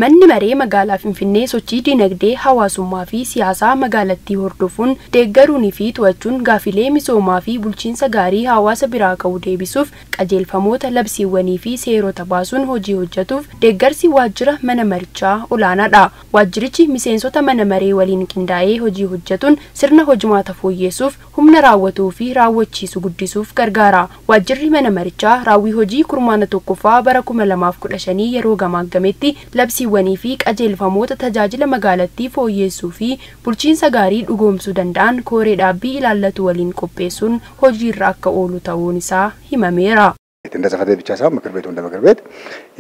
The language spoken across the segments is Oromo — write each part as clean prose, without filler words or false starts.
Manni maree magaalaa Finfinnee sochii dinagdee hawaasummaa fi siyaasaa magaalattii hordofuun deeggaruunii fi to'achuun gaafilee misoomaa fi bulchiinsa gaarii hawaasa biraa qabu deebisuuf qajeelfamoota labsiiwwanii fi seerota baasuun hojii hojjetuuf deeggarsi waajjira mana marichaa olaanaadha. Waajjirichi miseensota mana maree waliin qindaa'ee hojii hojjetuun sirna hojimaata fooyyeessuuf humna raawwatuu fi raawwachiisu guddisuuf gargaara. Waajjirri mana marichaa raawwii hojii kurmaana tokkoffaa bara 2015 yeroo gamaaggametti labsiiwwanii fi qajeelfamoota tajaajila magaalattii fooyyeessuu fi bulchiinsa gaarii dhugoomsuu danda'an koree dhaabbii ilaallatu waliin qopheessuun hojiirra akka oolu ta'uun isaa himameera. እንደ ጽሕፈት ቤት ብቻ ሳይሆን ምክር ቤቱ እንደ ምክር ቤት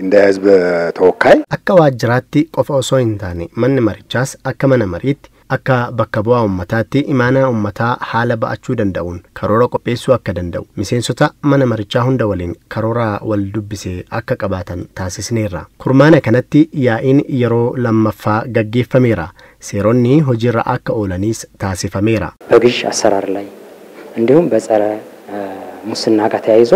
እንደ ህዝብ ተወካይ akka waajjiraatti qofa osoo hin taane manni marichaas akka mana mariitti akka bakka bu'aa ummataatti imaanaa ummataa haala ba'achuu danda'uun karoora qopheessuu akka danda'u miseensota mana marichaa hunda waliin karoora wal dubbisee akka qabaatan taasisneerra. Kurmaana kanatti yaa'iin yeroo lammaffaa gaggeeffameera. Seeronni hojiirra akka oolaniis taasifameera. በግዥ አሰራር ላይ እንዲሁም በጸረ ሙስና ጋር ተያይዞ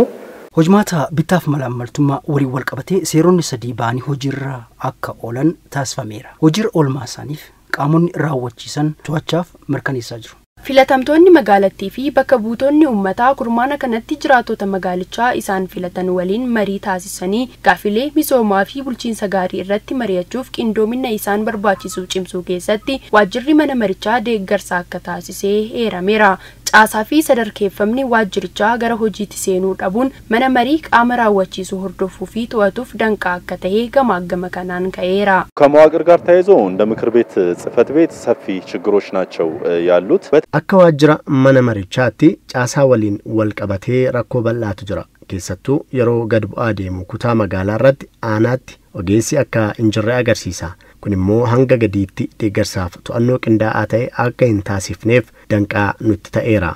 Hojmaata bittaaf malaamaltummaa waliin wal qabatee seeronni sadii ba'anii hojiirra akka oolan taasifameera. Hojiirra oolmaa isaaniif qaamonni raawwachiisan to'achaaf mirkaneessaa jiru. Filatamtoonni magaalattii fi bakka buutonni ummataa kurmaana kanatti jiraatota magaalichaa isaan filatan waliin marii taasisanii gaafilee misoomaa fi bulchiinsa gaarii irratti mari'achuuf qindoomina isaan barbaachisu cimsuu keessatti waajjirri mana marichaa deeggarsa akka taasisee eerameera. Caasaa fi sadarkeeffamni waajjirichaa gara hojiitti seenuu dhabuun mana marii qaama raawwachiisu hordofuu fi to'atuuf danqaa akka ta'e gamaagama kanaan ka'eera. ከመዋቅር ጋር ተያይዞ እንደ ምክር ቤት ጽሕፈት ቤት ሰፊ ችግሮች ናቸው ያሉት። akka waajjira mana marichaatti caasaa waliin wal qabatee rakkoo bal'aatu jira. Keessattuu yeroo gad bu'aa deemu kutaa magaalaa irratti aanaatti ogeessi akka injirree agarsiisa. Kun immoo hanga gadiitti deeggarsaaf to'annoo qindaa'aa ta'e akka hin taasifneef danqaa nutti ta'eera.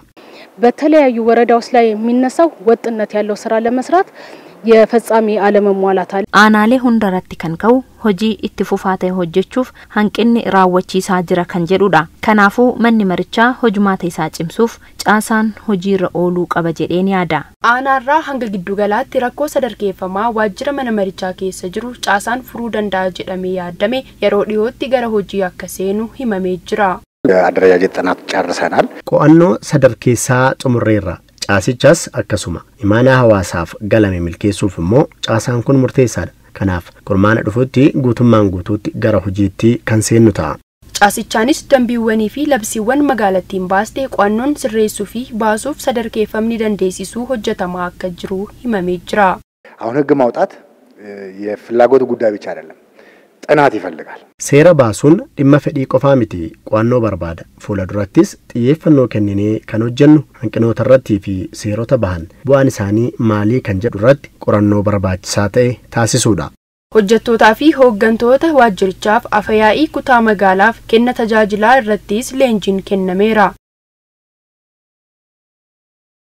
በተለያዩ ወረዳዎች ላይ የሚነሳው ወጥነት ያለው ስራ ለመስራት የፈጻሚ አለመሟላት አለ። አናሌ ሁንደረቲ ከንከው ሆጂ ኢትፉፋተ ሆጀቹፍ hanqinni raawwachiisaa jira kan jedhudha. Kanaafuu manni marichaa hojumaata isaa cimsuuf caasaan hojiirra ooluu qaba jedheen yaada. Aanaarraa hanga giddugalaatti rakkoo sadarkeeffamaa waajjira mana marichaa keessa jiru caasaan furuu danda'a jedhamee yaadame yeroo dhiyootti gara hojii akka seenu himamee jira. አደረጃጀት ጥናት ጨርሰናል። Qo'annoo sadarkeessaa xumurreerra. Caasichas akkasuma imaanaa hawaasaaf galame milkeessuuf immoo caasaan kun murteessaadha. Kanaaf kurmaana dhufuutti guutummaan guutuutti gara hojiitti kan seennu ta'a. Caasichaanis dambiiwwanii fi labsiiwwan magaalattiin baastee qo'annoon sirreessuu fi baasuuf sadarkeeffamni dandeessisuu hojjetamaa akka jiru himamee jira. አሁን ህግ ማውጣት የፍላጎት ጉዳይ ብቻ አይደለም፣ ጥናት ይፈልጋል። Seera baasuun dhimma fedhii qofaa miti, qo'annoo barbaada. Fuula durattis xiyyeeffannoo kenninee kan hojjennu hanqinoota irratti fi seerota bahan bu'aan isaanii maalii kan jedhu irratti qorannoo barbaachisaa ta'e taasisuudha. Hojjettootaa fi hooggantoota waajjirichaaf afyaa'ii kutaa magaalaaf kenna tajaajilaa irrattis leenjiin kennameera.